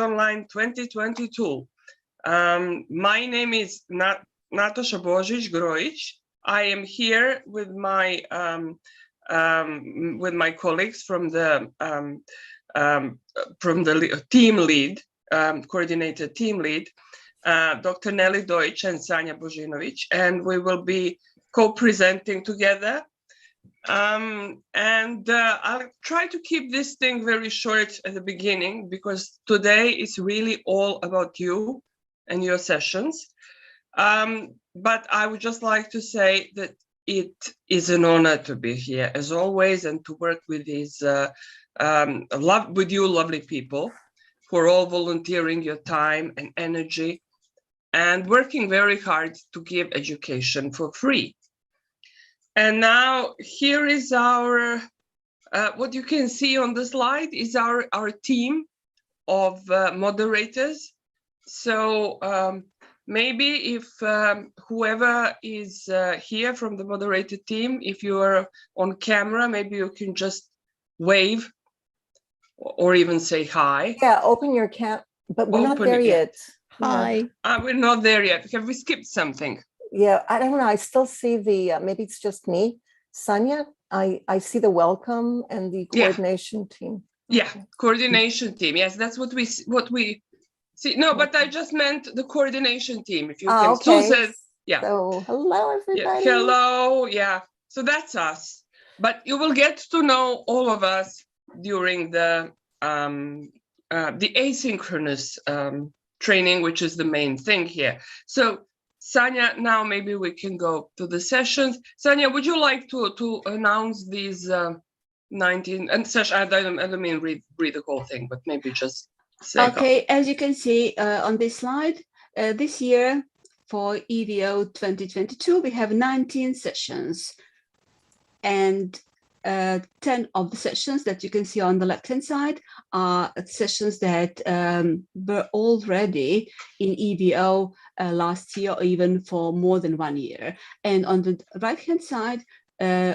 Online 2022. My name is Natasha Božić-Grojić. I am here with my colleagues from the team lead, coordinator team lead, Dr. Nelly Deutsch and Sanja Božinović, and we will be co-presenting together. I'll try to keep this thing very short at the beginning, because today is really all about you and your sessions. But I would just like to say that it is an honor to be here as always, and to work with these with you lovely people who are all volunteering your time and energy and working very hard to give education for free. And now here is our, what you can see on the slide is our team of moderators. So maybe if whoever is here from the moderator team, if you are on camera, maybe you can just wave or even say hi. Yeah, open your cam, but we're not there yet. Hi. We're not there yet. Have we skipped something? Yeah, I don't know. I still see the, maybe it's just me. Sanja, I see the welcome and the coordination team. Yeah, coordination team. Yes, that's what we see. No, but I just meant the coordination team. If you can. Okay. So, yeah. So hello, everybody. Yeah, hello. Yeah. So that's us. But you will get to know all of us during the asynchronous training, which is the main thing here. So Sanja, now maybe we can go to the sessions. Sanja, would you like to announce these 19 and session? I don't mean read the whole thing, but maybe just say. Okay, as you can see on this slide, this year for EVO 2022, we have 19 sessions, and 10 of the sessions that you can see on the left-hand side are sessions that were already in EVO last year, or even for more than 1 year. And on the right-hand side,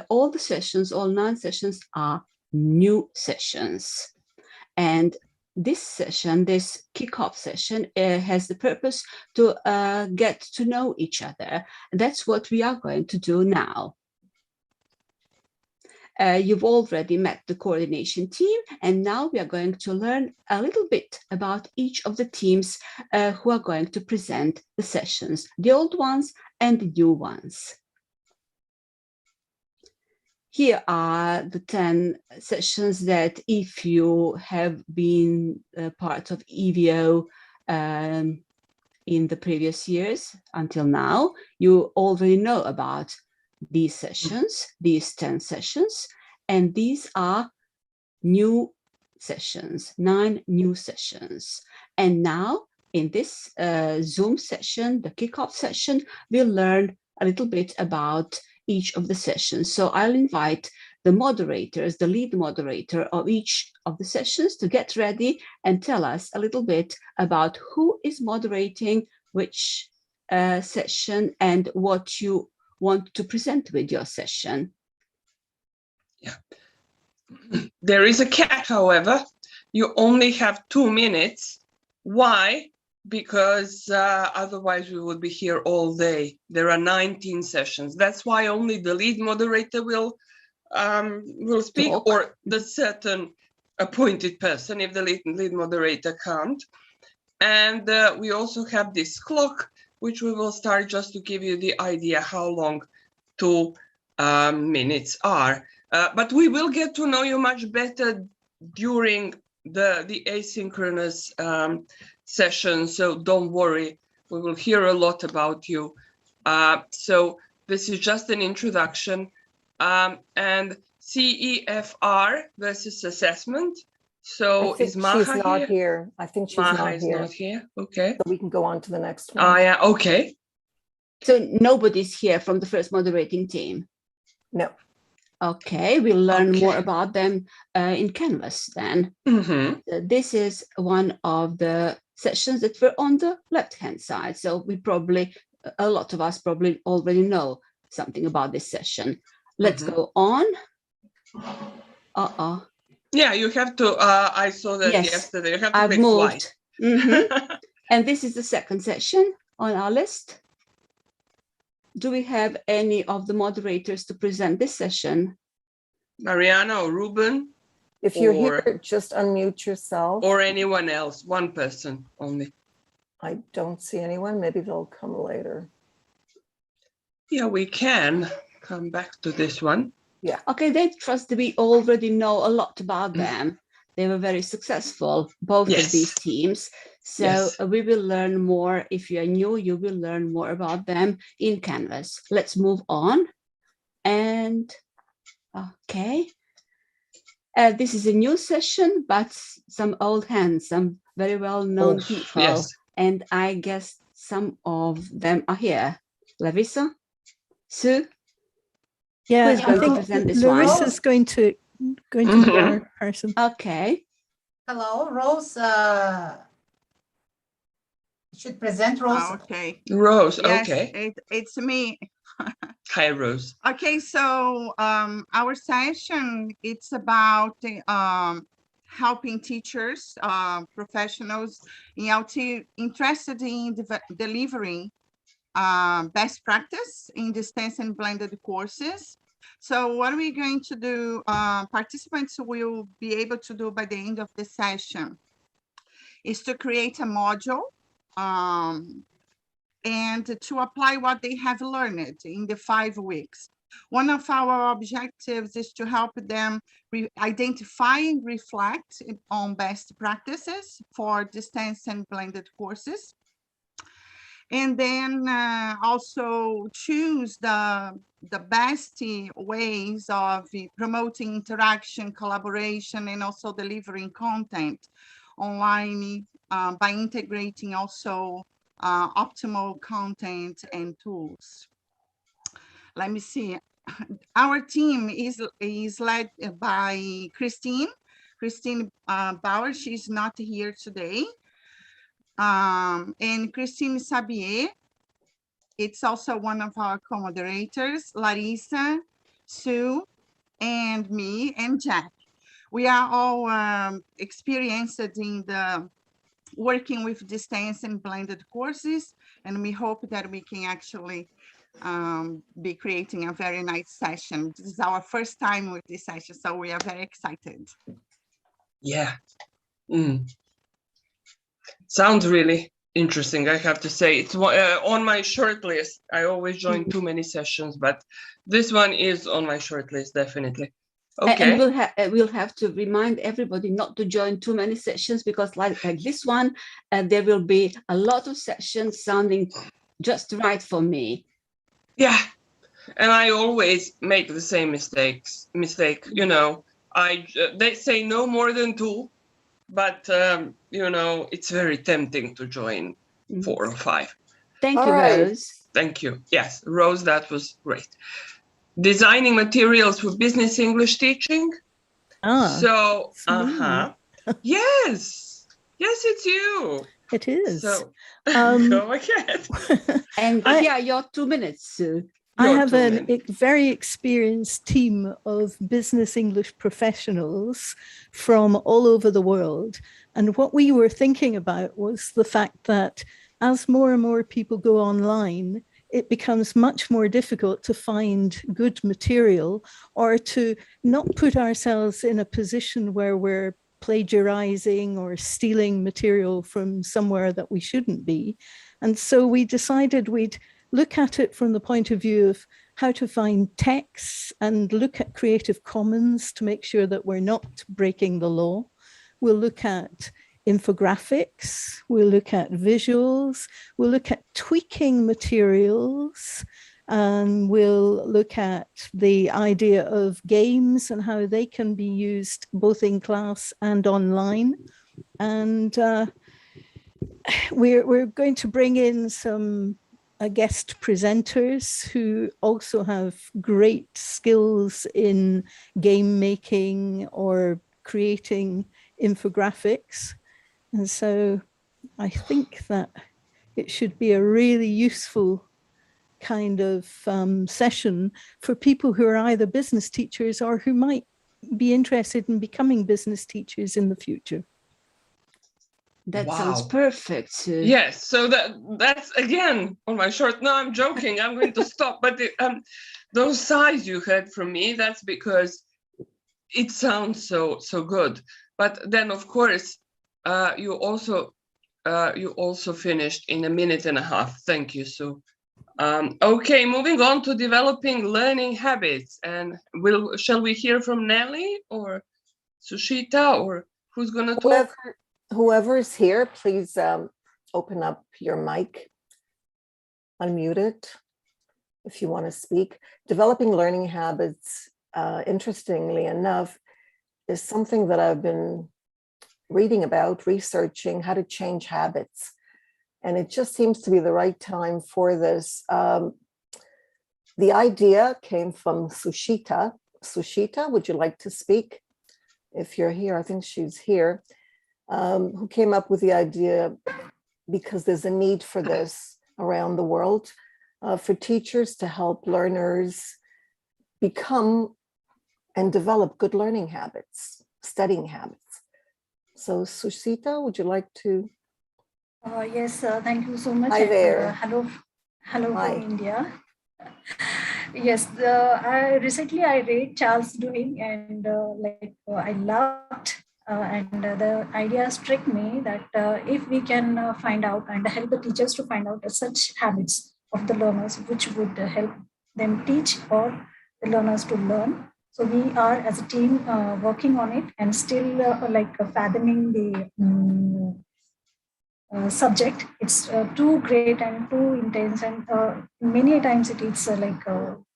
all the sessions, all 9 sessions are new sessions. And this session, this kickoff session, has the purpose to get to know each other. And that's what we are going to do now. You've already met the coordination team, and now we are going to learn a little bit about each of the teams who are going to present the sessions, the old ones and the new ones. Here are the 10 sessions that, if you have been part of EVO in the previous years until now, you already know about these sessions, these 10 sessions, and these are new sessions, 9 new sessions. And now in this Zoom session, the kickoff session, we'll learn a little bit about each of the sessions. So I'll invite the moderators, the lead moderator of each of the sessions, to get ready and tell us a little bit about who is moderating which session and what you want to present with your session. Yeah, there is a catch, however. You only have 2 minutes. Why? Because otherwise we would be here all day. There are 19 sessions. That's why only the lead moderator will speak, or the certain appointed person if the lead moderator can't. And we also have this clock, which we will start just to give you the idea how long 2 minutes are. But we will get to know you much better during the asynchronous session, so don't worry, we will hear a lot about you. So this is just an introduction. And CEFR versus assessment. So is Maha she's not here? I think she's not here. Okay. So we can go on to the next one. Yeah, okay. So nobody's here from the first moderating team? No. Okay, we'll learn more about them in Canvas then. This is one of the sessions that were on the left-hand side. So we probably, a lot of us probably already know something about this session. Let's go on. Yeah, you have to, I saw that yesterday, you have to make moved. white. And this is the second session on our list. Do we have any of the moderators to present this session? Mariana or Ruben? If you're here, just unmute yourself. Or anyone else, one person only. I don't see anyone. Maybe they'll come later. Yeah, we can come back to this one. Yeah. Okay, they trust we already know a lot about them. They were very successful, both of these teams. So we will learn more. If you are new, you will learn more about them in Canvas. Let's move on. And okay. This is a new session, but some old hands, some very well-known people. Yes. And I guess some of them are here. Larissa? Sue? Yeah, Who is going I think to present this Larissa's going to be our person. Okay. Hello, Rose. Should present Rose. Okay. Rose, Yes, okay. it's me. Hi, Rose. Okay, so our session, it's about helping teachers, professionals in LT interested in delivering best practice in distance and blended courses. So what we're going to do, participants will be able to do by the end of the session is to create a module and to apply what they have learned in the 5 weeks. One of our objectives is to help them identify and reflect on best practices for distance and blended courses. And then also choose the best ways of promoting interaction, collaboration, and also delivering content online by integrating also optimal content and tools. Let me see. Our team is led by Christine Bauer. She's not here today. And Christine Sabier, it's also one of our co-moderators, Larissa, Sue, and me, and Jack. We are all experienced in the working with distance and blended courses, and we hope that we can actually be creating a very nice session. This is our first time with this session, so we are very excited. Yeah. Sounds really interesting, I have to say. It's on my short list. I always join too many sessions, but this one is on my short list, definitely. Okay. And we'll have to remind everybody not to join too many sessions, because like this one, there will be a lot of sessions sounding just right for me. Yeah, and I always make the same mistake. You know, they say no more than 2, but you know, it's very tempting to join 4 or 5. Thank you, Rose. Thank you. Yes, Rose, that was great. Designing materials for business English teaching. So, yes, it's you. It is. So, go ahead. And yeah, your 2 minutes, Sue. I have a very experienced team of business English professionals from all over the world. And what we were thinking about was the fact that as more and more people go online, it becomes much more difficult to find good material, or to not put ourselves in a position where we're plagiarizing or stealing material from somewhere that we shouldn't be. And so we decided we'd look at it from the point of view of how to find texts and look at Creative Commons to make sure that we're not breaking the law. We'll look at infographics, we'll look at visuals, we'll look at tweaking materials, and we'll look at the idea of games and how they can be used both in class and online. And we're going to bring in some guest presenters who also have great skills in game making or creating infographics. And so I think that it should be a really useful kind of session for people who are either business teachers or who might be interested in becoming business teachers in the future. That sounds Wow. perfect, Sue. Yes, so that's again on my short. No, I'm joking. I'm going to stop. But those sighs you heard from me, that's because it sounds so good. But then, of course, you also finished in 1.5 minutes. Thank you, Sue. Okay, moving on to developing learning habits. And shall we hear from Nelly or Sushita, or who's going to talk? Whoever is here, please open up your mic, unmute it if you want to speak. Developing learning habits, interestingly enough, is something that I've been reading about, researching how to change habits. And it just seems to be the right time for this. The idea came from Sushita. Sushita, would you like to speak? If you're here, I think she's here. Who came up with the idea, because there's a need for this around the world, for teachers to help learners become and develop good learning habits, studying habits. So Sushita, would you like to? Yes, thank you so much. Hi there. Hello Hi. from India. Yes, recently I read Charles Duhigg, and I loved, and the idea struck me that if we can find out and help the teachers to find out such habits of the learners which would help them teach or the learners to learn. So we are as a team working on it and still fathoming the subject. It's too great and too intense, and many times it is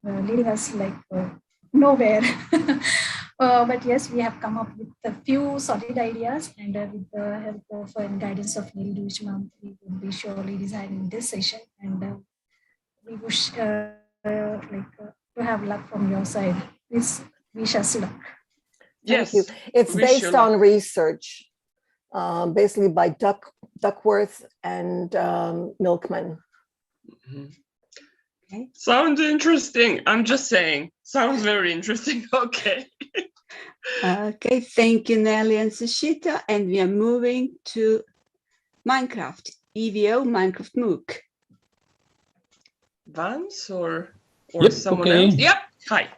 leading us nowhere. But yes, we have come up with a few solid ideas, and with the help of and guidance of Neil Duishman, we will be surely designing this session, and we wish to have luck from your side. Please wish us luck. Thank Yes, you. It's wish based you luck. on research, basically by Duckworth and Milkman. Mhm. Okay. Sounds interesting. I'm just saying. Sounds very interesting. Okay. Okay, thank you, Nelly and Sushita. And we are moving to Minecraft, EVO Minecraft MOOC. Vance or Yep, someone okay. else? Yep. Hi.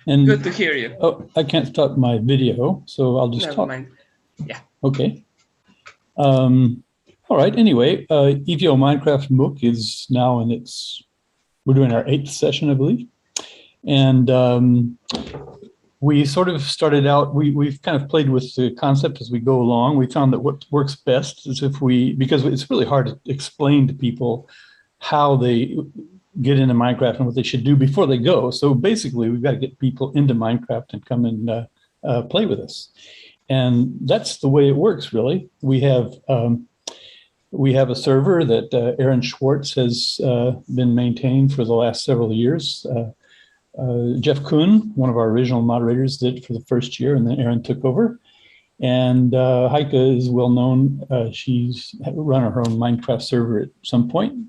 And Good to hear you. oh, I can't start my video, so I'll just Never talk. mind. Yeah. Okay. All right. Anyway, EVO Minecraft MOOC is now in we're doing our 8th session, I believe. And we sort of started out, we've kind of played with the concept as we go along. We found that what works best is because it's really hard to explain to people how they get into Minecraft and what they should do before they go. So basically, we've got to get people into Minecraft and come and play with us. And that's the way it works, really. We have a server that Aaron Schwartz has been maintaining for the last several years. Jeff Kuhn, one of our original moderators, did it for the first year, and then Aaron took over. And Heike is well known. She's run her own Minecraft server at some point.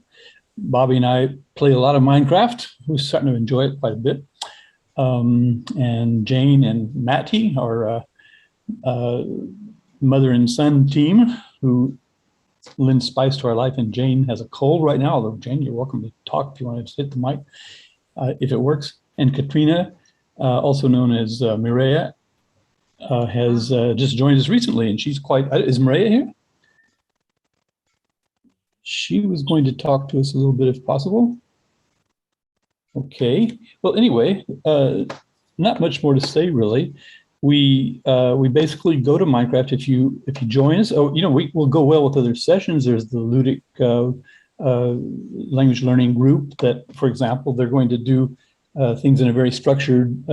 Bobby and I play a lot of Minecraft. We're starting to enjoy it quite a bit. And Jane and Matty are mother and son team who lend spice to our life. And Jane has a cold right now, although Jane, you're welcome to talk if you want to hit the mic, if it works. And Katrina, also known as Mireya, has just joined us recently, and she's quite, is Mireya here? She was going to talk to us a little bit if possible. Okay, well, anyway, not much more to say, really. We basically go to Minecraft if you join us. Oh, we'll go well with other sessions. There's the Ludic language learning group that, for example, they're going to do things in a very structured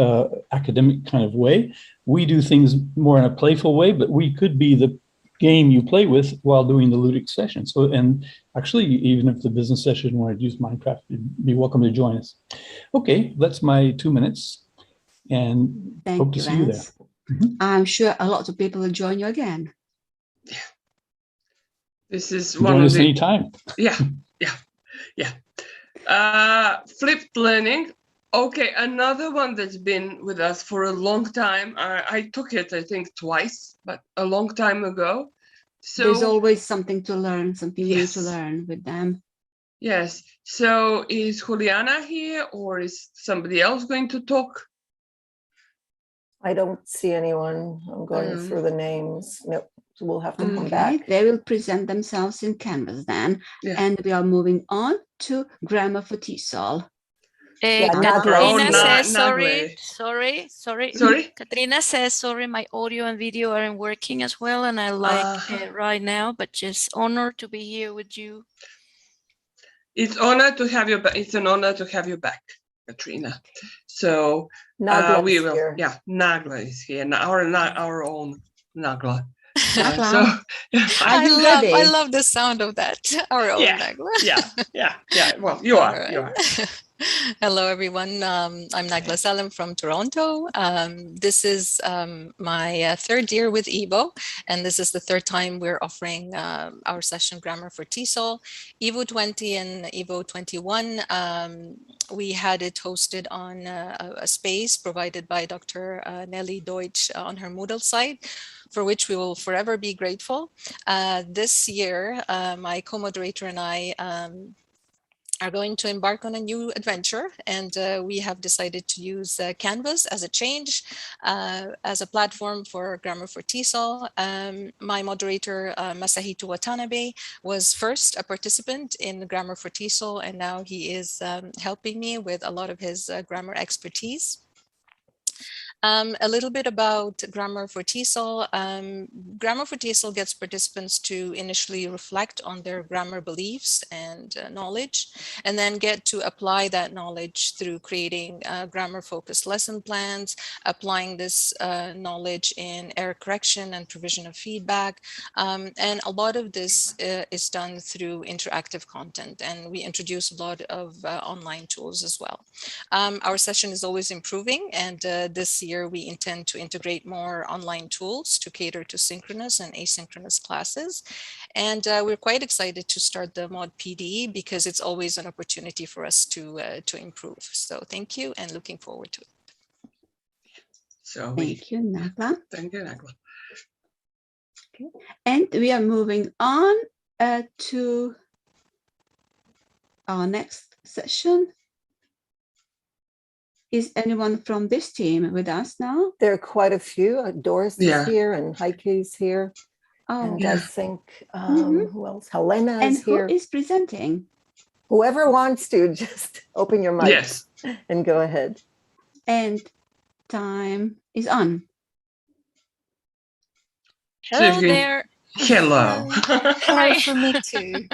academic kind of way. We do things more in a playful way, but we could be the game you play with while doing the Ludic session. So, and actually, even if the business session wanted to use Minecraft, you'd be welcome to join us. Okay, that's my 2 minutes. And hope to see you there. I'm sure a lot of people will join you again. Yeah. This is one of the anytime. Yeah. Flipped learning. Okay, another one that's been with us for a long time. I took it, I think, twice, but a long time ago. There's So always something to learn, something new to Yes. learn with them. yes. So is Juliana here, or is somebody else going to talk? I don't see anyone. I'm going through the names. Nope. So we'll have to come Okay, back. they will present themselves in Canvas then. Yeah. And we are moving on to Grammar for Tesol. Yeah, Oh, Nagla. Katrina says Nagle. sorry. Sorry? Katrina says sorry, my audio and video aren't working as well, and I like it right now, but just honored to be here with you. It's honor to have you back. It's an honor to have you back, Katrina. So Nagla we is will. here. Yeah, Nagla is here. Our own Nagla. Nagla, So yeah, are you ready? I love the sound of that. Our own Yeah. Nagla. yeah. Well, you All are. right. You are. Hello, everyone. I'm Nagla Salem from Toronto. This is my third year with EVO, and this is the third time we're offering our session Grammar for Tesol. EVO20 and EVO21, we had it hosted on a space provided by Dr. Nelly Deutsch on her Moodle site, for which we will forever be grateful. This year, my co-moderator and I are going to embark on a new adventure, and we have decided to use Canvas as a change, as a platform for Grammar for Tesol. My moderator, Masahito Watanabe, was first a participant in Grammar for Tesol, and now he is helping me with a lot of his grammar expertise. A little bit about Grammar for Tesol. Grammar for Tesol gets participants to initially reflect on their grammar beliefs and knowledge, and then get to apply that knowledge through creating grammar-focused lesson plans, applying this knowledge in error correction and provision of feedback. And a lot of this is done through interactive content, and we introduce a lot of online tools as well. Our session is always improving, and this year we intend to integrate more online tools to cater to synchronous and asynchronous classes. And we're quite excited to start the Mod PD because it's always an opportunity for us to improve. So thank you, and looking forward to it. So Thank you, Nagla. Thank you, Nagla. Okay. And we are moving on to our next session. Is anyone from this team with us now? There are quite a few. Doris Yeah. is here and Heike is here. Oh, And I think, Mhm. who else? Helena and is here. who is presenting? Whoever wants to, just open your mic Yes. and go ahead. And time is on. So Hello if you can- there. Hello. Hello Hi. from me too.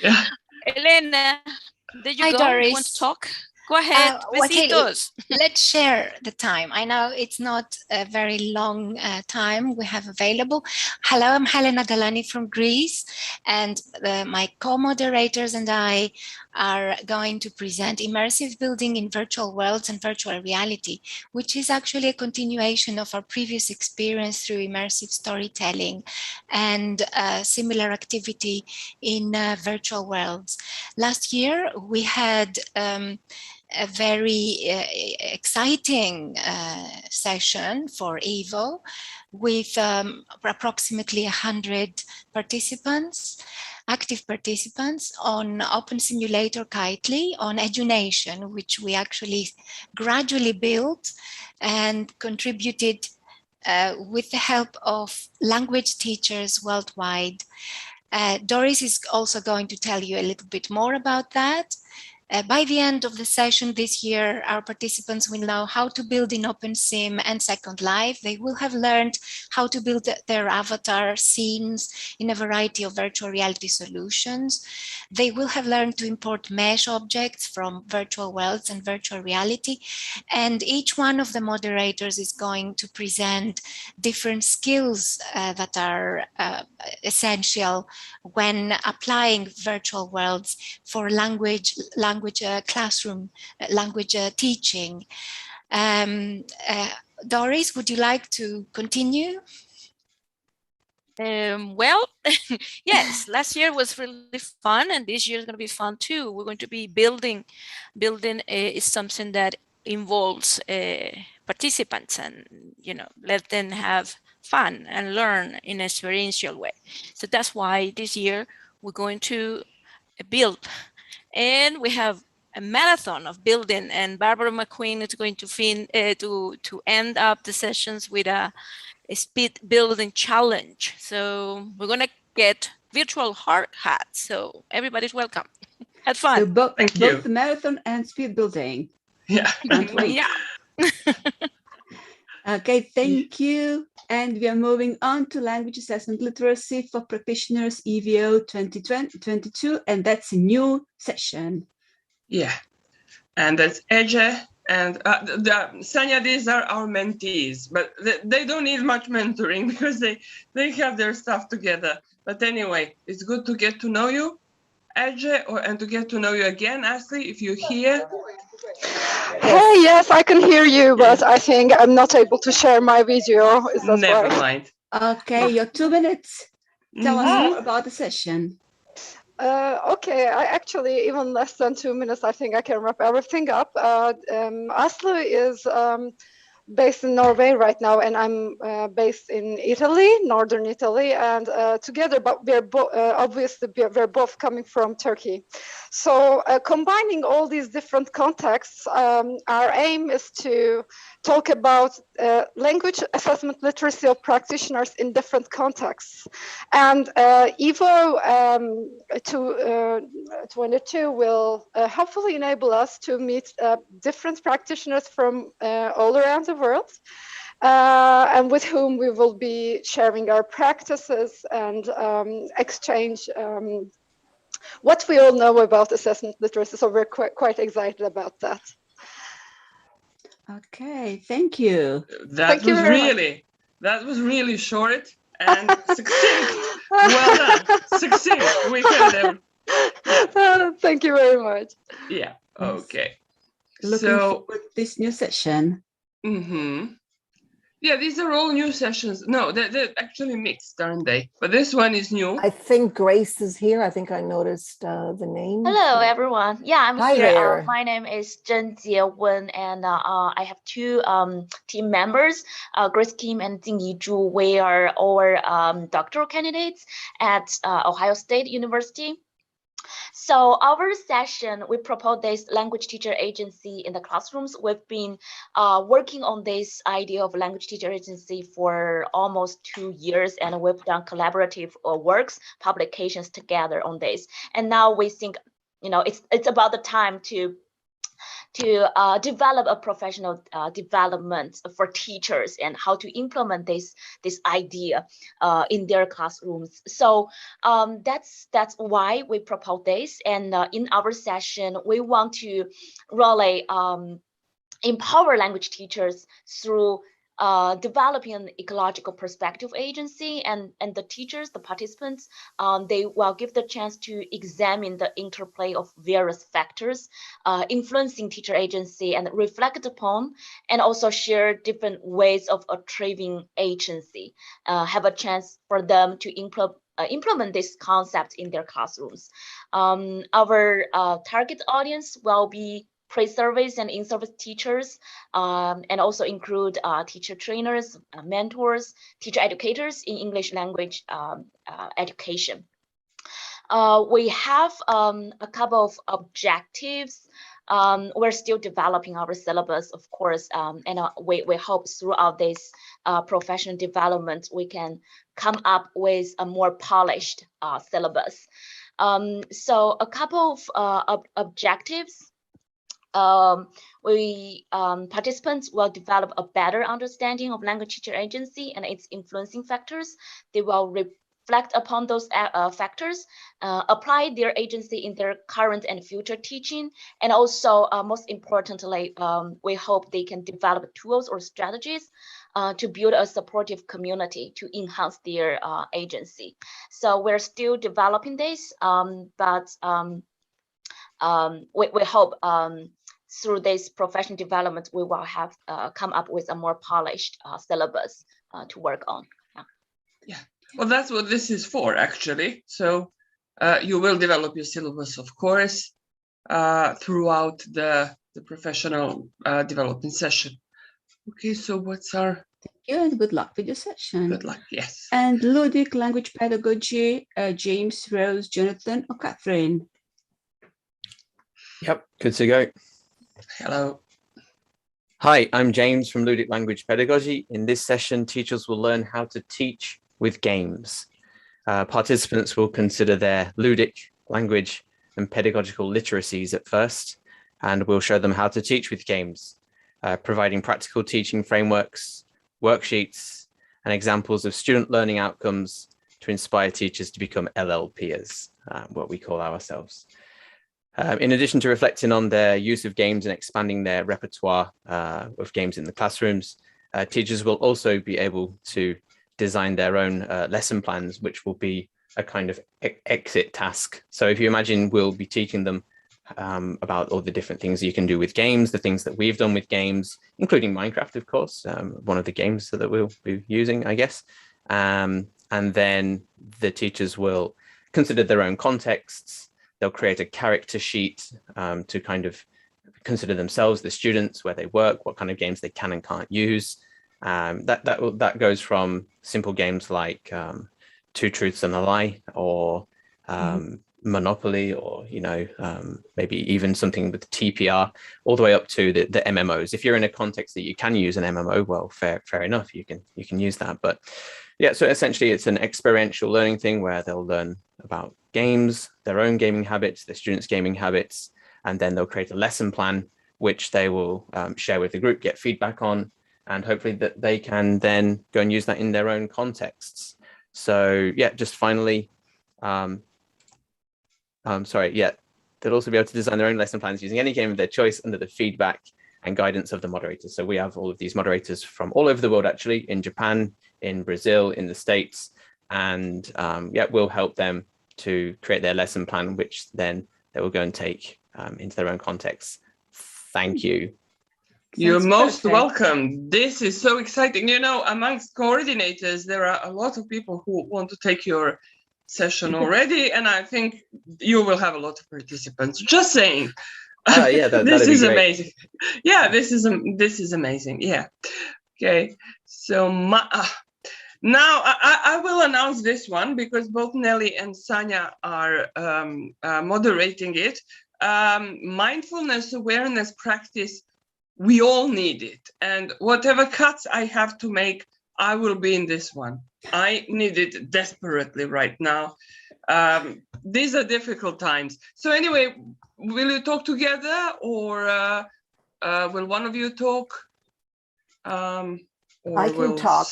Yeah. Elena, there you Hi, go. Doris. You want to talk? Go ahead. Okay, Besitos. let's share the time. I know it's not a very long time we have available. Hello, I'm Helena Galani from Greece, and my co-moderators and I are going to present Immersive Building in Virtual Worlds and Virtual Reality, which is actually a continuation of our previous experience through immersive storytelling and similar activity in virtual worlds. Last year, we had a very exciting session for EVO with approximately 100 participants, active participants on Open Simulator Kitely on EduNation, which we actually gradually built and contributed with the help of language teachers worldwide. Doris is also going to tell you a little bit more about that. By the end of the session this year, our participants will know how to build in OpenSim and Second Life. They will have learned how to build their avatar scenes in a variety of virtual reality solutions. They will have learned to import mesh objects from virtual worlds and virtual reality. And each one of the moderators is going to present different skills that are essential when applying virtual worlds for language classroom, language teaching. Doris, would you like to continue? Well, yes, last year was really fun, and this year is going to be fun too. We're going to be building is something that involves participants, and let them have fun and learn in an experiential way. So that's why this year we're going to build, and we have a marathon of building, and Barbara McQueen is going to end up the sessions with a speed building challenge. So we're going to get virtual hard hats. So everybody's welcome. Have fun. So both you. the marathon and speed building. Yeah. Can't wait. Yeah. Okay, thank you. And we are moving on to language assessment literacy for practitioners EVO 2022, and that's a new session. Yeah, and that's Eje and Sanya. These are our mentees, but they don't need much mentoring because they have their stuff together. But anyway, it's good to get to know you, Eje, and to get to know you again, Ashley, if you're here. Hey, yes, I can hear you, but I think I'm not able to share my video. Is that Never right? mind. Okay, your 2 minutes. Tell us more about the session. Okay, I actually, even less than 2 minutes, I think I can wrap everything up. Asli is based in Norway right now, and I'm based in Italy, northern Italy, and together, but we're obviously we're both coming from Turkey. So combining all these different contexts, our aim is to talk about language assessment literacy of practitioners in different contexts. And EVO 22 will hopefully enable us to meet different practitioners from all around the world, and with whom we will be sharing our practices and exchange what we all know about assessment literacy. So we're quite excited about that. Okay, thank you. That was really short and succinct. Well done. Succinct. We heard them. Yeah. Thank you very much. Yeah. Okay. Looking forward to this new session. Yeah, these are all new sessions. No, they're actually mixed, aren't they? But this one is new. I think Grace is here. I think I noticed the name. Hello, everyone. Yeah, I'm Hi here. there. My name is Zhen Jiewen, and I have two team members, Grace Kim and Jingyi Zhu. We are all doctoral candidates at Ohio State University. So our session, we propose this language teacher agency in the classrooms. We've been working on this idea of language teacher agency for almost 2 years, and we've done collaborative works, publications together on this. And now we think, you know, it's about the time to develop a professional development for teachers and how to implement this idea in their classrooms. So that's why we propose this. And in our session, we want to really empower language teachers through developing an ecological perspective agency, and the teachers, the participants, they will give the chance to examine the interplay of various factors influencing teacher agency and reflect upon, and also share different ways of achieving agency, have a chance for them to implement this concept in their classrooms. Our target audience will be pre-service and in-service teachers, and also include teacher trainers, mentors, teacher educators in English language education. We have a couple of objectives. We're still developing our syllabus, of course, and we hope throughout this professional development, we can come up with a more polished syllabus. So a couple of objectives. Participants will develop a better understanding of language teacher agency and its influencing factors. They will reflect upon those factors, apply their agency in their current and future teaching, and also, most importantly, we hope they can develop tools or strategies to build a supportive community to enhance their agency. So we're still developing this, but we hope through this professional development, we will have come up with a more polished syllabus to work on. Yeah, well, that's what this is for, actually. So you will develop your syllabus, of course, throughout the professional development session. Okay, so what's our Good. Good luck with your session. Good luck. Yes. And Ludic language pedagogy, James, Rose, Jonathan, or Catherine? Yep, good to go. Hello. Hi, I'm James from Ludic Language Pedagogy. In this session, teachers will learn how to teach with games. Participants will consider their ludic, language, and pedagogical literacies at first, and we'll show them how to teach with games, providing practical teaching frameworks, worksheets, and examples of student learning outcomes to inspire teachers to become LLPers, what we call ourselves. In addition to reflecting on their use of games and expanding their repertoire of games in the classrooms, teachers will also be able to design their own lesson plans, which will be a kind of exit task. So if you imagine, we'll be teaching them about all the different things you can do with games, the things that we've done with games, including Minecraft, of course, one of the games that we'll be using, I guess. And then the teachers will consider their own contexts. They'll create a character sheet to kind of consider themselves, the students, where they work, what kind of games they can and can't use. That goes from simple games like Two Truths and a Lie, or Monopoly, or maybe even something with TPR, all the way up to the MMOs. If you're in a context that you can use an MMO, well, fair enough, you can use that. But yeah, so essentially it's an experiential learning thing where they'll learn about games, their own gaming habits, the students' gaming habits, and then they'll create a lesson plan, which they will share with the group, get feedback on, and hopefully that they can then go and use that in their own contexts. So yeah, just finally, they'll also be able to design their own lesson plans using any game of their choice under the feedback and guidance of the moderators. So we have all of these moderators from all over the world, actually, in Japan, in Brazil, in the States, and we'll help them to create their lesson plan, which then they will go and take into their own context. Thank you. You're most welcome. This is so exciting. Amongst coordinators, there are a lot of people who want to take your session already, and I think you will have a lot of participants. Just saying. Yeah, this is amazing. Yeah, this is amazing. Yeah. Okay. So now I will announce this one because both Nelly and Sanya are moderating it. Mindfulness awareness practice. We all need it, and whatever cuts I have to make, I will be in this one. I need it desperately right now. These are difficult times. So anyway, will you talk together, or will one of you talk? I can talk.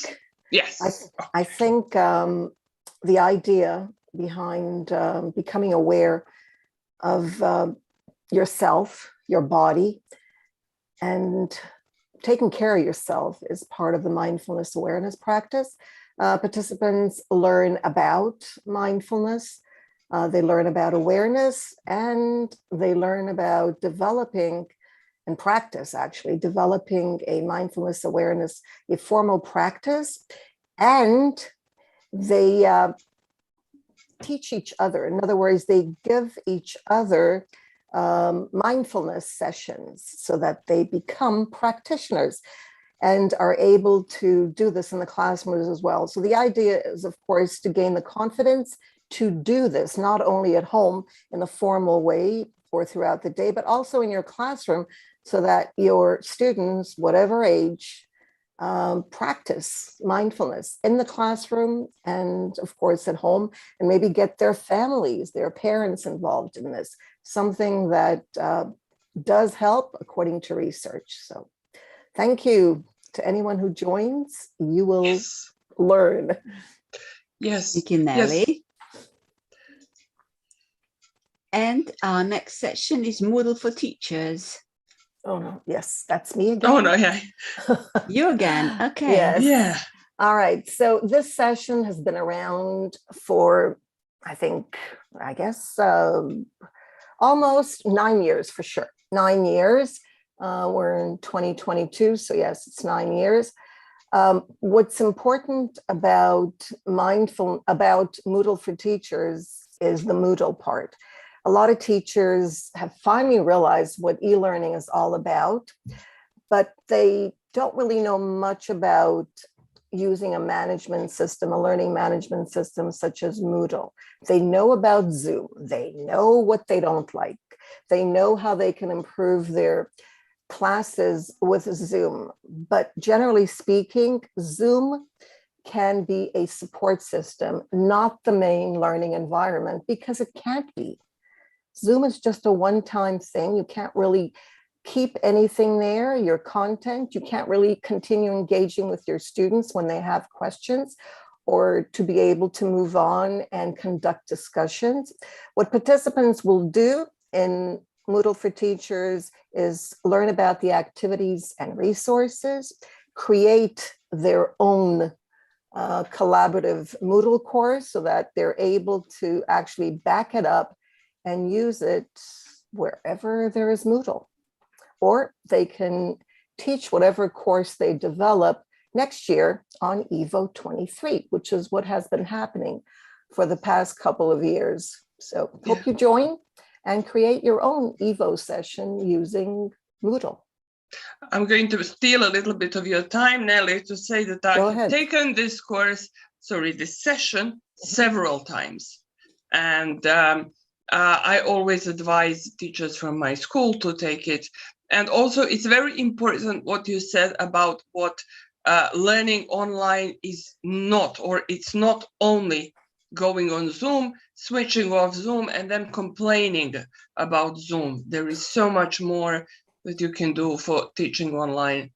Yes. I think the idea behind becoming aware of yourself, your body, and taking care of yourself is part of the mindfulness awareness practice. Participants learn about mindfulness, they learn about awareness, and they learn about developing and practice, actually, developing a mindfulness awareness, a formal practice, and they teach each other. In other words, they give each other mindfulness sessions so that they become practitioners and are able to do this in the classrooms as well. So the idea is, of course, to gain the confidence to do this, not only at home in a formal way or throughout the day, but also in your classroom, so that your students, whatever age, practice mindfulness in the classroom and, of course, at home, and maybe get their families, their parents involved in this. Something that does help according to research. So thank you to anyone who joins. You will learn. Yes. Thank you, Nelly. Yes. And our next section is Moodle for Teachers. Oh, no. Yes, that's me again. Oh, no, yeah. You again. Okay. Yes. Yeah. All right. So this session has been around for, I guess, almost 9 years for sure. 9 years. We're in 2022. So yes, it's 9 years. What's important about Moodle for Teachers is the Moodle part. A lot of teachers have finally realized what e-learning is all about, but they don't really know much about using a management system, a learning management system such as Moodle. They know about Zoom. They know what they don't like. They know how they can improve their classes with Zoom. But generally speaking, Zoom can be a support system, not the main learning environment, because it can't be. Zoom is just a one-time thing. You can't really keep anything there, your content. You can't really continue engaging with your students when they have questions, or to be able to move on and conduct discussions. What participants will do in Moodle for Teachers is learn about the activities and resources, create their own collaborative Moodle course so that they're able to actually back it up and use it wherever there is Moodle. Or they can teach whatever course they develop next year on EVO23, which is what has been happening for the past couple of years. So hope you join and create your own EVO session using Moodle. I'm going to steal a little bit of your time, Nelly, to say that I have taken this course, this session several times. And I always advise teachers from my school to take it. And also, it's very important what you said about what learning online is not, or it's not only going on Zoom, switching off Zoom, and then complaining about Zoom. There is so much more that you can do for teaching online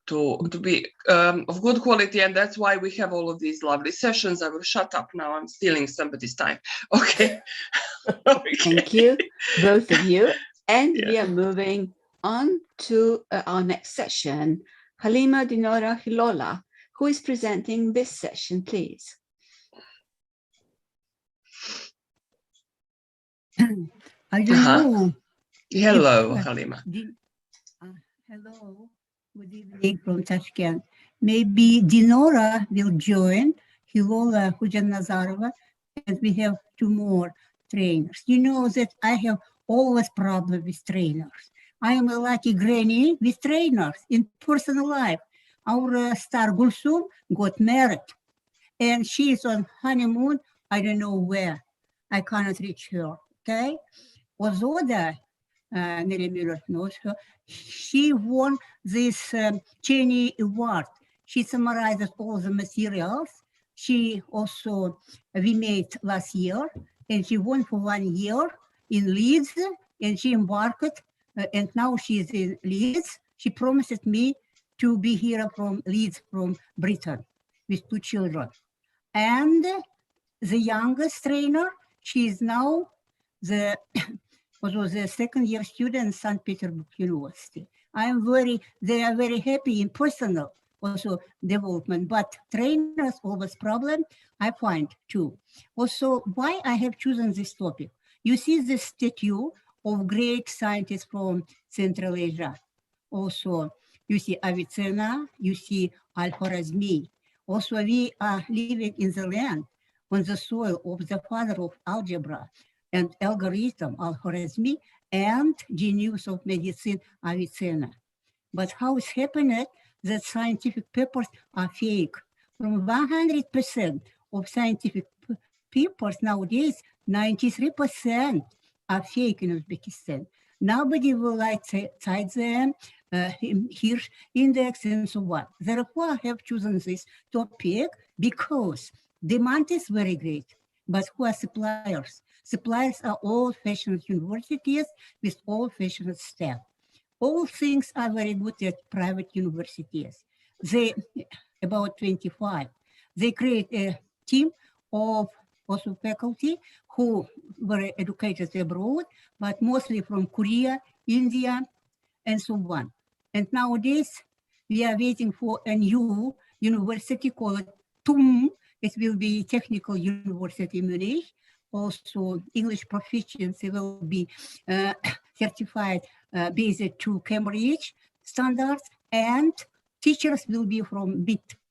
to be of good quality, and that's why we have all of these lovely sessions. I will shut up now. I'm stealing somebody's time. Okay. Okay. Thank you, both of you. And we are moving on to our next session. Halima Dinora Hilola, who is presenting this session, please. I don't know. Hello, Halima. Hello, good evening from Tashkent. Maybe Dinora will join, Hilola Hujanazarova, and we have two more trainers. You know that I have always problem with trainers. I am a lucky granny with trainers in personal life. Our star Gulsum got married and she is on honeymoon. I don't know where. I cannot reach her, okay? Ozoda, Nelly Miller knows her. She won this Cheney Award. She summarizes all the materials. She also, we made last year, and she won for 1 year in Leeds, and she embarked, and now she's in Leeds. She promised me to be here from Leeds, from Britain, with 2 children. And the youngest trainer, she is now the was a second-year student in St. Petersburg University. They are very happy in personal also development, but trainers always problem, I find too. Also, why I have chosen this topic? You see the statue of great scientists from Central Asia. Also, you see Avicenna, you see Al-Khwarizmi. Also, we are living in the land on the soil of the father of algebra and algorithm, Al-Khwarizmi, and genius of medicine, Avicenna. But how is happening that scientific papers are fake? From 100% of scientific papers nowadays, 93% are fake in Uzbekistan. Nobody will like cite them, Hirsch index and so on. Therefore, I have chosen this topic because demand is very great, but who are suppliers? Suppliers are old-fashioned universities with old-fashioned staff. All things are very good at private universities. They, about 25, they create a team of also faculty who were educated abroad, but mostly from Korea, India, and so on. And nowadays, we are waiting for a new university called TUM. It will be Technical University Munich. Also, English proficiency will be certified based to Cambridge standards, and teachers will be from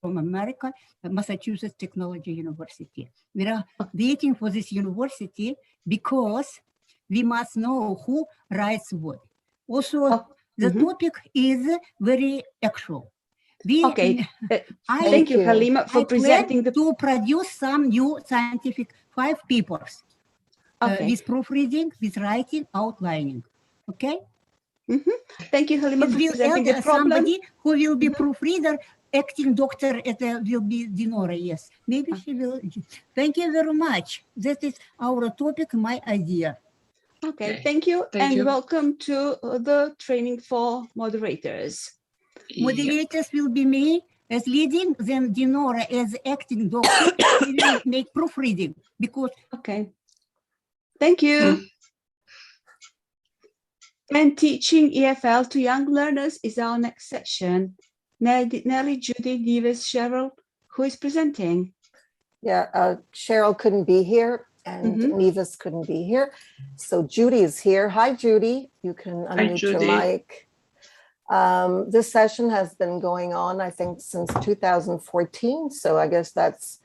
America, Massachusetts Technology University. We are waiting for this university because we must know who writes what. Also, the topic is very actual. Okay. I, Thank you, Halima, for I presenting plan to produce some new scientific 5 papers with proofreading, with writing, outlining. Okay. Thank you, Halima, It for will presenting the problem. somebody who will be proofreader, acting doctor. It will be Dinora. Yes, maybe she will. Thank you very much. That is our topic. My idea. Okay, thank you, and welcome to the training for moderators. Moderators will be me as leading, then Dinora as acting doctor. We will make proofreading because. Okay. Thank you. And teaching EFL to young learners is our next section. Nelly, Judy, Nevis, Cheryl, who is presenting? Yeah, Cheryl couldn't be here and Nevis couldn't be here. So Judy is here. Hi, Judy. You can unmute your mic. This session has been going on, I think, since 2014. So I guess that's,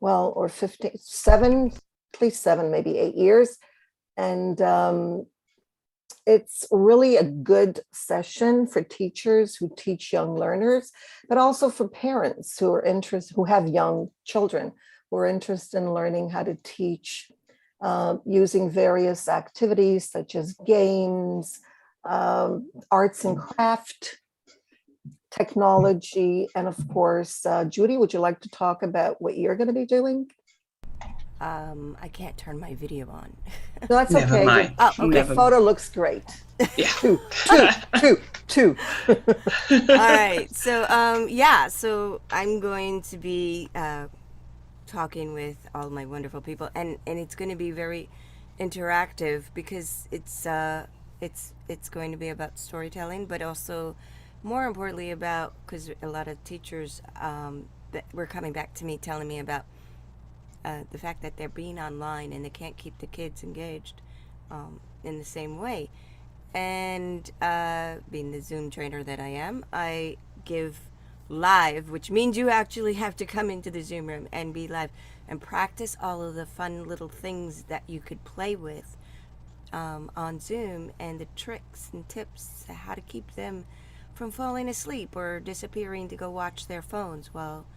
well, or 7, at least 7, maybe 8 years. And it's really a good session for teachers who teach young learners, but also for parents who are interested, who have young children, who are interested in learning how to teach using various activities such as games, arts and craft, technology, and of course, Judy, would you like to talk about what you're going to be doing? I can't turn my video on. No, that's Never okay. mind. Oh, okay. The photo looks great. Yeah. two. All right. So, yeah. So I'm going to be talking with all my wonderful people, and it's going to be very interactive because it's going to be about storytelling, but also more importantly about, because a lot of teachers that were coming back to me telling me about the fact that they're being online and they can't keep the kids engaged in the same way. And being the Zoom trainer that I am, I give live, which means you actually have to come into the Zoom room and be live and practice all of the fun little things that you could play with on Zoom, and the tricks and tips how to keep them from falling asleep or disappearing to go watch their phones while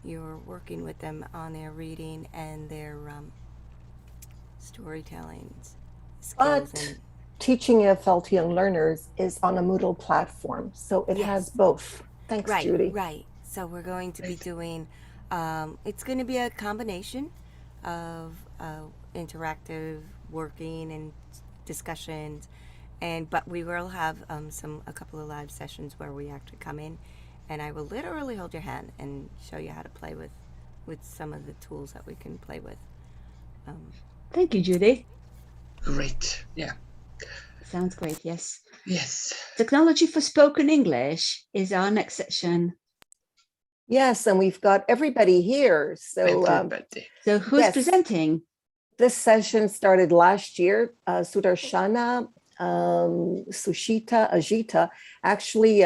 you're working with them on their reading and their storytelling skills. But teaching EFL to young learners is on a Moodle platform, so it has both. Thanks, Judy. Right. So we're going to be doing, it's going to be a combination of interactive working and discussions, but we will have a couple of live sessions where we actually come in and I will literally hold your hand and show you how to play with some of the tools that we can play with. Thank you, Judy. Great. Yeah. Sounds great. Yes. Yes. Technology for spoken English is our next section. Yes, and we've got everybody here. So, so who's presenting? This session started last year. Sudarshana, Sushita, Ajita. Actually,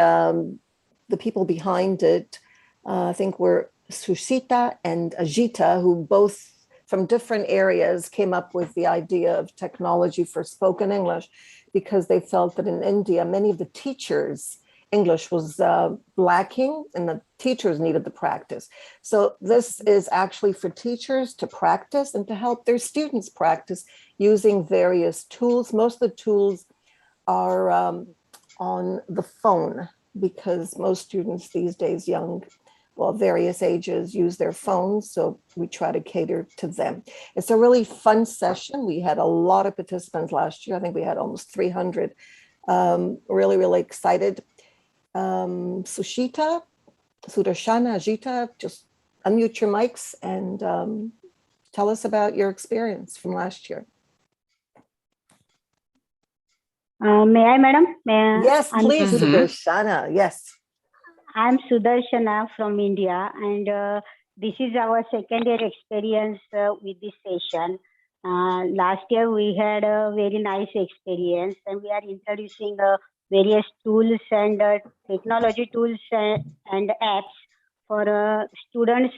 the people behind it, I think, were Sushita and Ajita, who both from different areas came up with the idea of technology for spoken English, because they felt that in India, many of the teachers' English was lacking and the teachers needed the practice. So this is actually for teachers to practice and to help their students practice using various tools. Most of the tools are on the phone, because most students these days, various ages, use their phones. So we try to cater to them. It's a really fun session. We had a lot of participants last year. I think we had almost 300. Really, really excited. Sushita, Sudarshana, Ajita, just unmute your mics and tell us about your experience from last year. May I, madam? Yes, please, Sudarshana. Yes. I'm Sudarshana from India, and this is our second year experience with this session. Last year we had a very nice experience, and we are introducing various tools and technology tools and apps for students'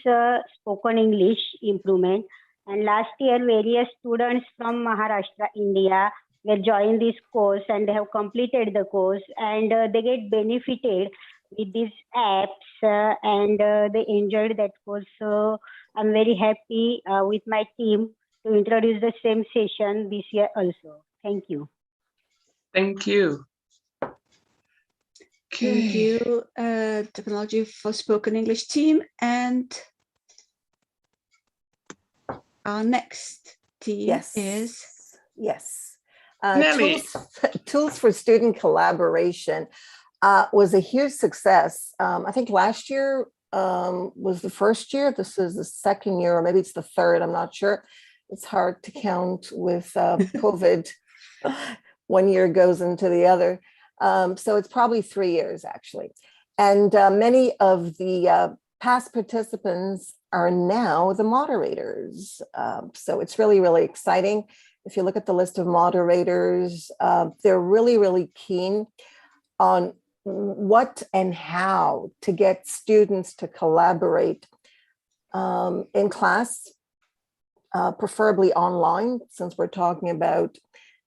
spoken English improvement. And last year, various students from Maharashtra, India, were joined this course and they have completed the course, and they get benefited with these apps, and they enjoyed that course. So I'm very happy with my team to introduce the same session this year also. Thank you. Thank you. Thank you, Technology for Spoken English team. And our next team is... Yes. Nelly. Tools for student collaboration was a huge success. I think last year was the first year. This is the second year, or maybe it's the third. I'm not sure. It's hard to count with COVID. 1 year goes into the other. So it's probably 3 years, actually. And many of the past participants are now the moderators. So it's really, really exciting. If you look at the list of moderators, they're really, really keen on what and how to get students to collaborate in class, preferably online, since we're talking about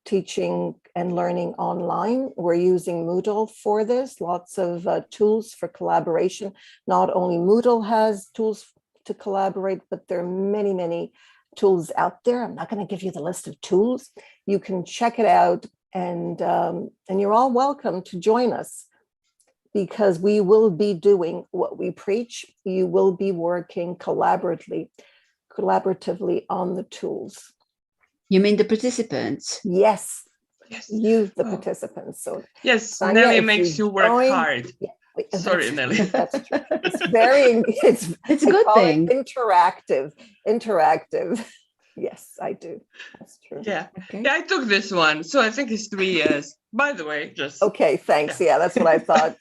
teaching and learning online. We're using Moodle for this, lots of tools for collaboration. Not only Moodle has tools to collaborate, but there are many, many tools out there. I'm not going to give you the list of tools. You can check it out, and you're all welcome to join us, because we will be doing what we preach. You will be working collaboratively on the tools. You mean the participants? Yes. You, the participants. So yes, Sonia, Nelly makes you work hard. Yeah, sorry, Nelly. That's true. It's very, it's a good thing. Interactive. Yes, I do. That's true. Yeah. Okay. Yeah, I took this one, so I think it's 3 years. By the way, just okay. Thanks. Yeah, that's what I thought.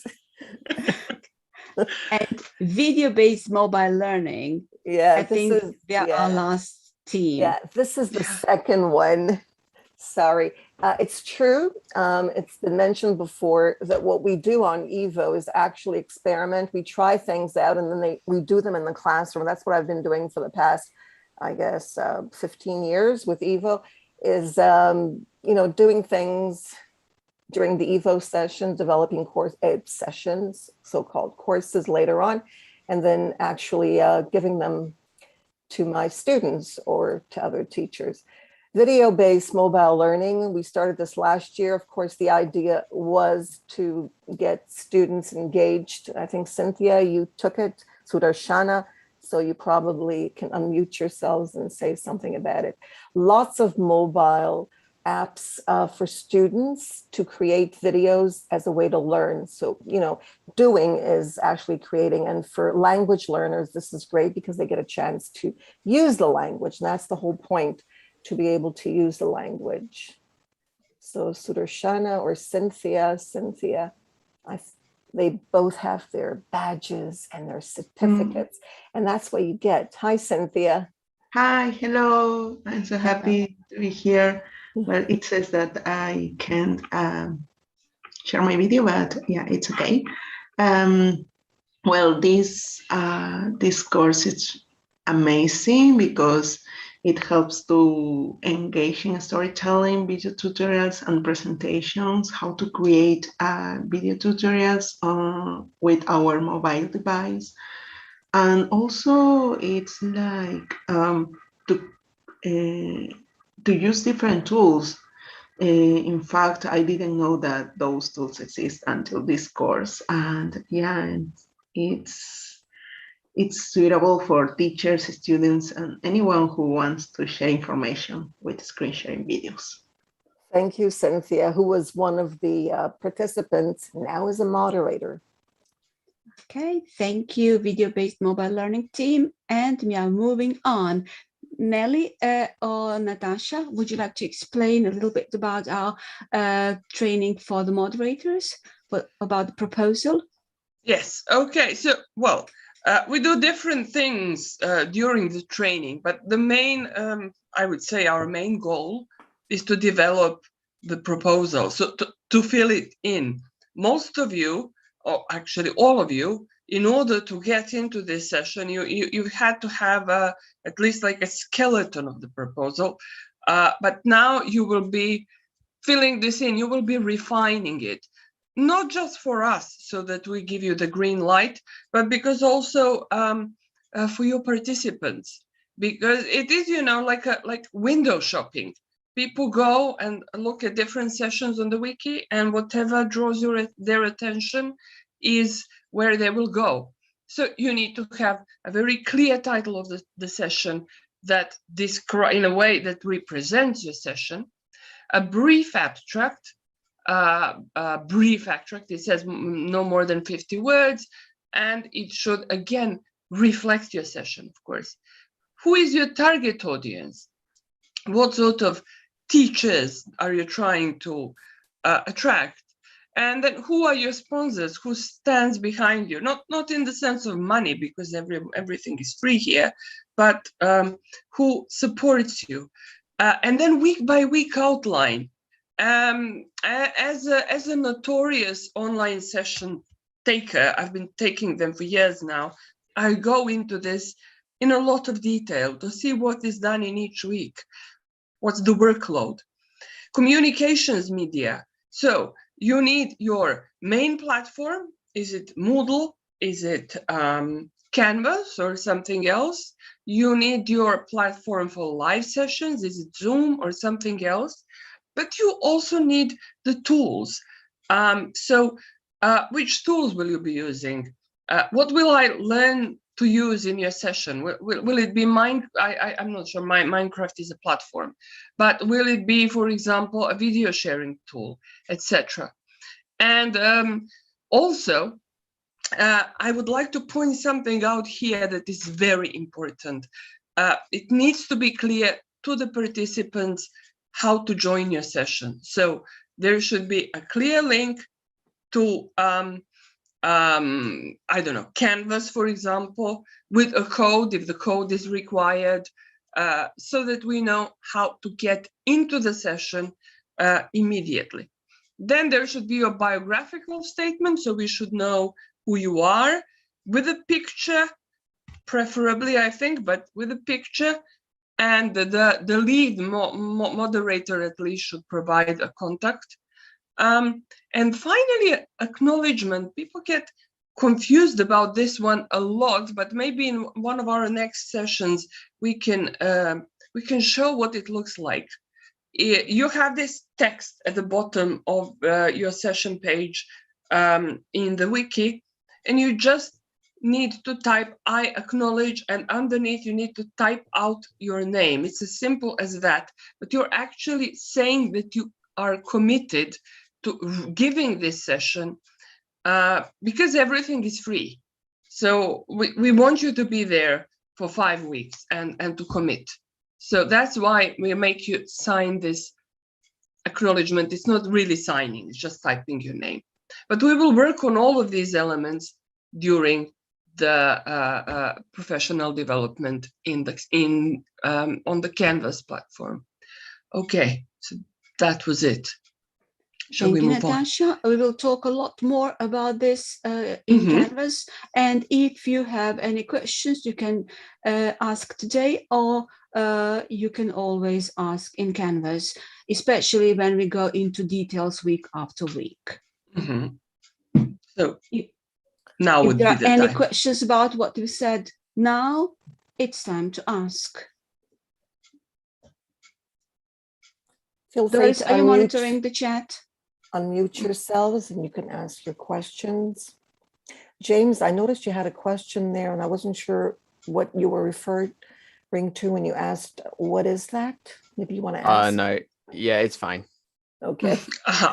And video-based mobile learning. Yeah, I think they're our last team. Yeah, this is the second one. Sorry, it's true. It's been mentioned before that what we do on EVO is actually experiment. We try things out, and then we do them in the classroom. That's what I've been doing for the past, I guess, 15 years with EVO, is doing things during the EVO session, developing course sessions, so-called courses later on, and then actually giving them to my students or to other teachers. Video-based mobile learning, we started this last year. Of course, the idea was to get students engaged. I think, Cynthia, you took it, Sudarshana, so you probably can unmute yourselves and say something about it. Lots of mobile apps for students to create videos as a way to learn. So, doing is actually creating. And for language learners, this is great because they get a chance to use the language. And that's the whole point, to be able to use the language. So Sudarshana or Cynthia, they both have their badges and their certificates, and that's what you get. Hi, Cynthia. Hi, hello. I'm so happy to be here. Well, it says that I can't share my video, but yeah, it's okay. Well, this course is amazing because it helps to engage in storytelling, video tutorials, and presentations, how to create video tutorials with our mobile device. And also it's like to use different tools. In fact, I didn't know that those tools exist until this course. And yeah, it's suitable for teachers, students, and anyone who wants to share information with screen sharing videos. Thank you, Cynthia, who was one of the participants, now is a moderator. Okay, thank you, video-based mobile learning team. And we are moving on. Nelly or Natasha, would you like to explain a little bit about our training for the moderators, about the proposal? Yes, okay, so, well, we do different things during the training, but the main, I would say our main goal is to develop the proposal, so to fill it in. Most of you, or actually all of you, in order to get into this session, you had to have at least like a skeleton of the proposal, but now you will be filling this in, you will be refining it. not just for us, so that we give you the green light, but because also for your participants, because it is, you know, like window shopping. People go and look at different sessions on the wiki, and whatever draws their attention is where they will go. So you need to have a very clear title of the session that describe in a way that represents your session, a brief abstract. It says no more than 50 words, and it should again reflect your session, of course. Who is your target audience? What sort of teachers are you trying to attract? And then who are your sponsors? Who stands behind you? Not in the sense of money, because everything is free here, but who supports you? And then week by week outline. As a notorious online session taker, I've been taking them for years now. I go into this in a lot of detail to see what is done in each week. What's the workload? Communications media. So you need your main platform. Is it Moodle? Is it Canvas or something else? You need your platform for live sessions. Is it Zoom or something else? But you also need the tools. Which tools will you be using? What will I learn to use in your session? Will it be I'm not sure. Minecraft is a platform, but will it be, for example, a video sharing tool, etc.? And also, I would like to point something out here that is very important. It needs to be clear to the participants how to join your session. So there should be a clear link to I don't know, Canvas, for example, with a code if the code is required, so that we know how to get into the session immediately. Then there should be a biographical statement, so we should know who you are, with a picture, preferably, I think, but with a picture. And the lead moderator at least should provide a contact. And finally, acknowledgement. People get confused about this one a lot, but maybe in one of our next sessions we can show what it looks like. You have this text at the bottom of your session page in the wiki, and you just need to type "I acknowledge," and underneath you need to type out your name. It's as simple as that, but you're actually saying that you are committed to giving this session, because everything is free. So we want you to be there for 5 weeks and to commit. So that's why we make you sign this acknowledgement. It's not really signing, it's just typing your name. But we will work on all of these elements during the professional development on the Canvas platform. Okay, so that was it. Shall we move on? Natasha, we will talk a lot more about this in Canvas. And if you have any questions, you can ask today, or you can always ask in Canvas, especially when we go into details week after week. So now would be the time. If there are any questions about what we said now, it's time to ask. Those, are you monitoring the chat? Unmute yourselves and you can ask your questions. James, I noticed you had a question there and I wasn't sure what you were referring to when you asked, what is that? Maybe you want to ask. No, yeah, it's fine. Okay.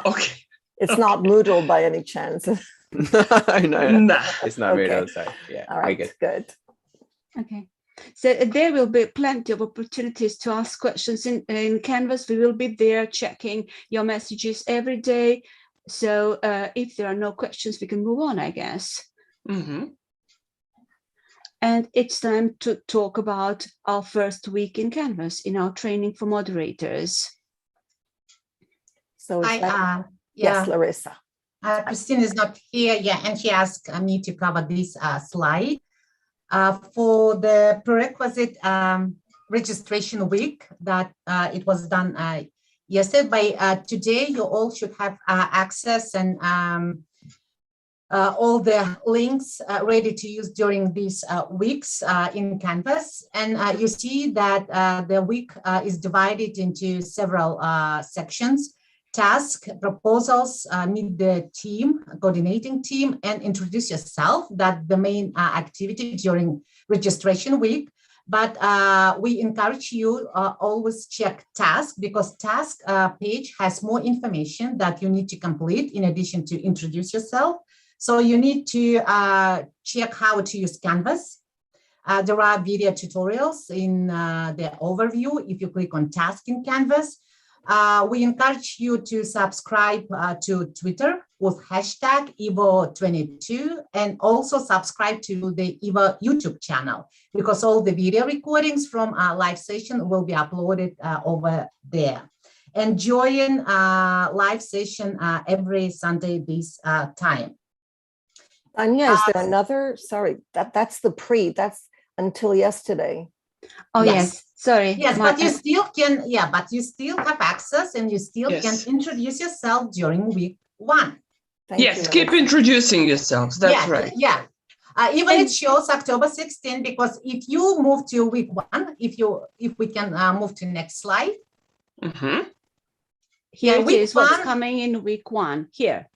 Okay. It's not Moodle by any chance. No, it's not Moodle. So yeah, all right, good. Okay. So there will be plenty of opportunities to ask questions in Canvas. We will be there checking your messages every day. So if there are no questions, we can move on, I guess. And it's time to talk about our first week in Canvas in our training for moderators. So yeah. Yes, Larissa. Christine is not here, yeah, and she asked me to cover this slide. For the prerequisite registration week that it was done yesterday. By today, you all should have access and all the links ready to use during these weeks in Canvas. And you see that the week is divided into several sections: task, proposals, meet the team, coordinating team, and introduce yourself. That's the main activity during registration week. But we encourage you always check task, because task page has more information that you need to complete in addition to introduce yourself. So you need to check how to use Canvas. There are video tutorials in the overview if you click on task in Canvas. We encourage you to subscribe to Twitter with hashtag EVO22, and also subscribe to the EVO YouTube channel, because all the video recordings from our live session will be uploaded over there. And join live session every Sunday this time. Anya, is there another? Sorry, that's that's until yesterday. Oh, yes. Sorry. Yes, but you still can, but you still have access, and you still can introduce yourself during week 1. Yes, keep introducing yourselves. That's right. Yeah. Even it shows October 16, because if you move to week 1, if we can move to next slide. Here it is, what's coming in week 1 here.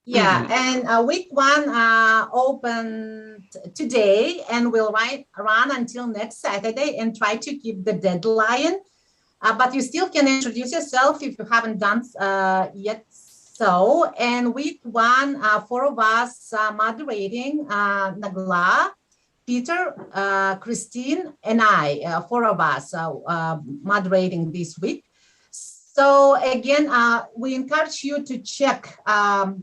Yeah, and week 1 opened today and will run until next Saturday, and try to keep the deadline. But you still can introduce yourself if you haven't done yet. So, and week 1, 4 of us moderating, Nagla, Peter, Christine, and I, 4 of us moderating this week. So again, we encourage you to check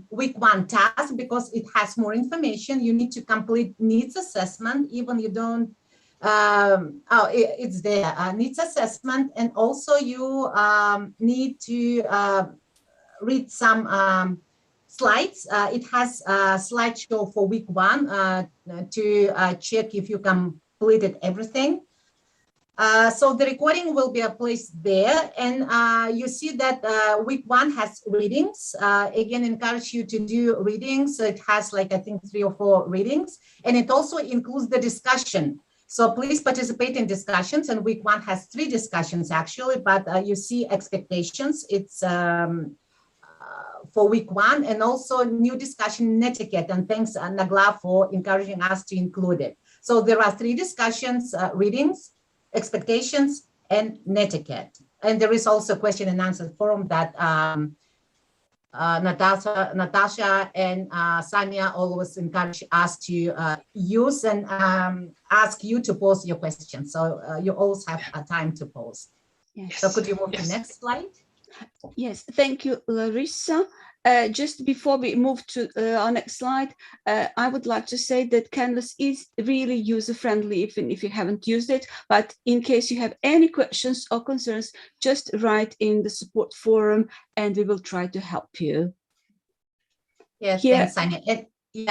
week 1 task, because it has more information. You need to complete needs assessment, even you don't, it's there, needs assessment. And also you need to read some slides. It has a slideshow for week 1 to check if you completed everything. So the recording will be placed there, and you see that week 1 has readings. Again, encourage you to do readings. So it has I think 3 or 4 readings, and it also includes the discussion. So please participate in discussions, and week 1 has 3 discussions actually, but you see expectations. It's for week 1, and also new discussion etiquette, and thanks Nagla for encouraging us to include it. So there are 3 discussions, readings, expectations, and netiquette. And there is also a question and answer forum that Natasha and Sanya always encourage us to use, and ask you to post your questions. So you always have a time to post. Yes. So could you move to the next slide? Yes, thank you, Larissa. Just before we move to our next slide, I would like to say that Canvas is really user-friendly, even if you haven't used it. But in case you have any questions or concerns, just write in the support forum, and we will try to help you. Yes, thanks, Sanya.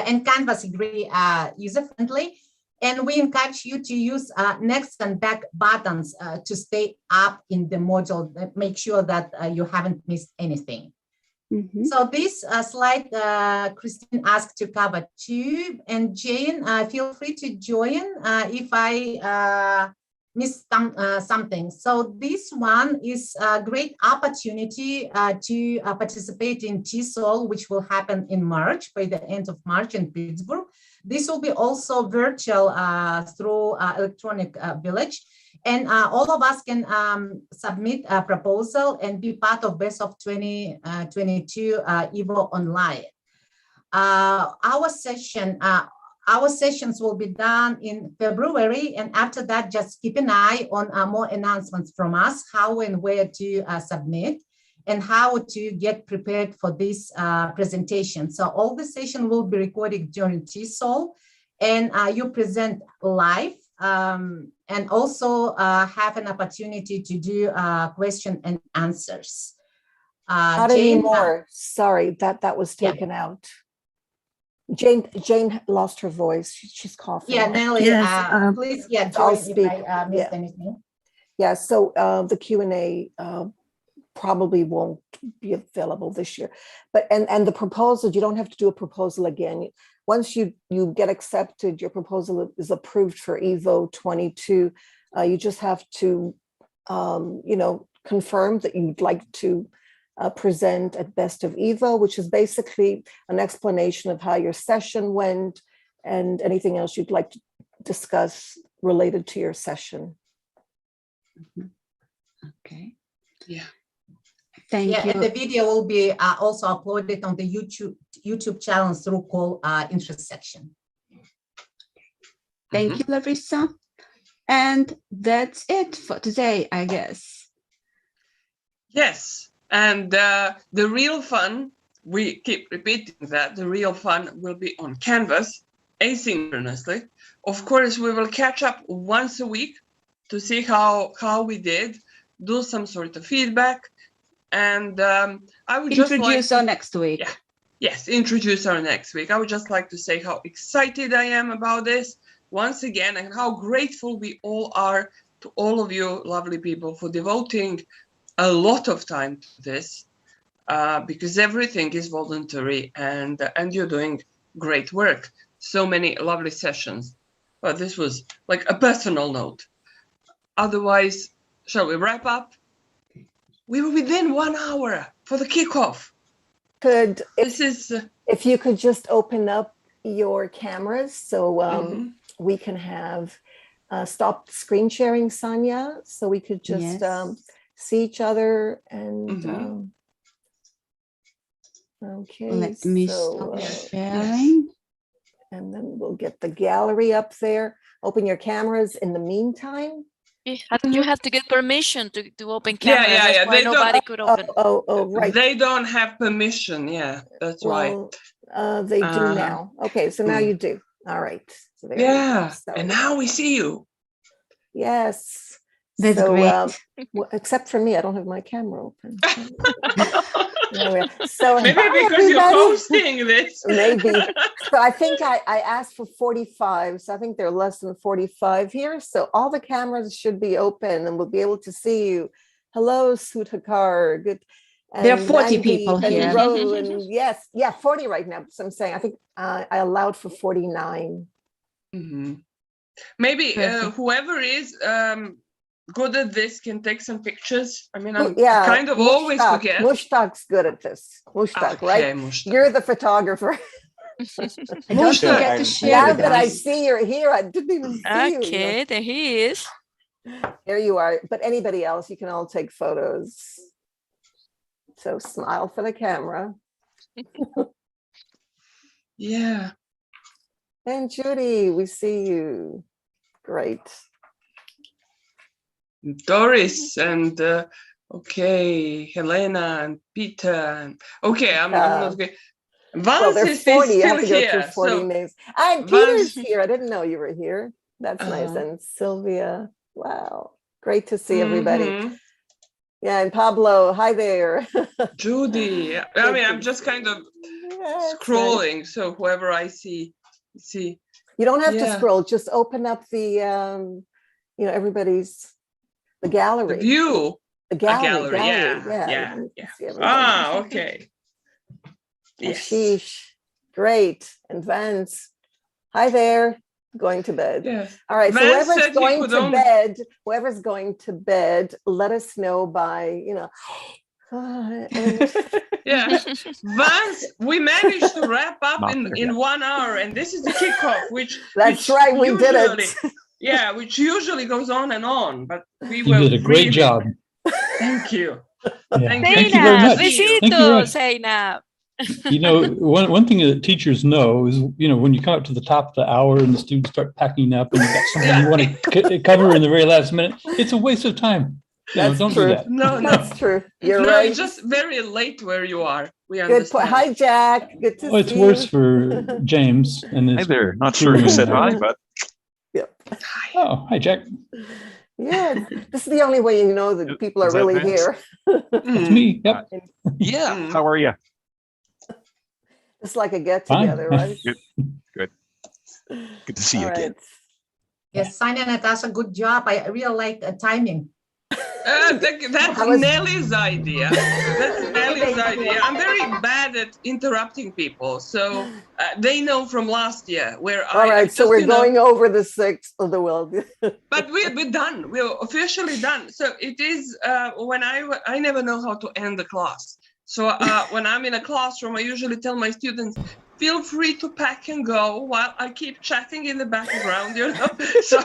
And Canvas is really user-friendly. And we encourage you to use next and back buttons to stay up in the module. Make sure that you haven't missed anything. So this slide, Christine asked to cover too. And Jane, feel free to join if I missed something. So this one is a great opportunity to participate in Tesol, which will happen in March, by the end of March in Pittsburgh. This will be also virtual through Electronic Village. And all of us can submit a proposal and be part of Best of 2022 EVO Online. Our sessions will be done in February, and after that, just keep an eye on more announcements from us, how and where to submit, and how to get prepared for this presentation. So all the session will be recorded during Tesol, and you present live, and also have an opportunity to do question and answers. Not anymore. Sorry, that was taken out. Jane lost her voice. She's coughing. Yeah, Nelly, please, join I'll if speak. I missed anything. Yeah, so the Q&A probably won't be available this year. But and the proposal, you don't have to do a proposal again. Once you get accepted, your proposal is approved for EVO22. You just have to, confirm that you'd like to present at Best of EVO, which is basically an explanation of how your session went and anything else you'd like to discuss related to your session. Okay. Yeah. Thank you. And the video will be also uploaded on the YouTube channel through call interest section. Thank you, Larissa. And that's it for today, I guess. Yes, and the real fun, we keep repeating that, the real fun will be on Canvas, asynchronously. Of course, we will catch up once a week to see how we did, do some sort of feedback, and I would just introduce our next week. Yeah, yes, introduce our next week. I would just like to say how excited I am about this once again, and how grateful we all are to all of you lovely people for devoting a lot of time to this, because everything is voluntary, and you're doing great work. So many lovely sessions. But this was like a personal note. Otherwise, shall we wrap up? We were within 1 hour for the kickoff. If you could just open up your cameras so we can have stop screen sharing, Sonia, so we could just see each other and okay. Let me stop sharing. And then we'll get the gallery up there. Open your cameras in the meantime. You have to get permission to open cameras. Yeah. That's why nobody could open. Right. They don't have permission. Yeah, that's right. They do now. Okay, so now you do. All right. So there yeah, so, and now we see you. Yes. That's great. Except for me, I don't have my camera open. Anyway, so maybe because you're hosting this. Maybe. So I think I asked for 45. So I think there are less than 45 here. So all the cameras should be open and we'll be able to see you. Hello, Sudhakar. Good. There are 40 people here. And yes, 40 right now. So I'm saying I think I allowed for 49. Maybe whoever is good at this can take some pictures. I mean, I kind of always forget. Mushtaq's good at this. Mushtaq, right? Mushtaq. You're the photographer. Don't forget to share. Now that I see you're here, I didn't even see you. Okay, there he is. There you are. But anybody else, you can all take photos. So smile for the camera. Yeah. And Judy, we see you. Great. Doris and okay, Helena and Peter and okay, I'm not good. Vance is 40. still I have to go here. through 40 names. And Peter's here. I didn't know you were here. That's nice. And Sylvia. Wow. Great to see everybody. Yeah, and Pablo, hi there. Judy. I mean, I'm just kind of scrolling. So whoever I see. You don't have to scroll. Just open up the everybody's the gallery. The view. The gallery. Yeah. Okay. Yes. Ashish, great. And Vance, hi there. Going to bed. Yes. All right. Vance so whoever's going to bed, let us know by, yeah. Vance, we managed to wrap up in 1 hour, and this is the kickoff, which right, we did it. Yeah, which usually goes on and on, but we You did a great job. Thank you. Yeah. Thank you very much. Besitos, Zainab. One thing that teachers know is, when you come up to the top of the hour and the students start packing up and you've got something you want to cover in the very last minute, it's a waste of time. Don't do that. No, that's true. You're right. It's just very late where you are. We Good understand. point. Hi, Jack. Good to see you. It's worse for James. And hi there. Not sure who said hi, but. Oh, hi, Jack. Yeah, this is the only way you know that people are really here. It's me. Yep. Yeah. How are you? It's like a get together, right? Good to see you again. Yes, Sonia and Natasha, good job. I really like the timing. That's Nelly's idea. That's Nelly's idea. I'm very bad at interrupting people, so they know from last year where All right, just, so we're going over the 6th of the world. But we're done. We're officially done. So it is when I never know how to end the class. So when I'm in a classroom, I usually tell my students, feel free to pack and go while I keep chatting in the background, you know. So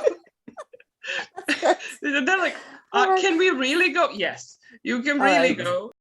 they're like, can we really go? Yes, you can really go.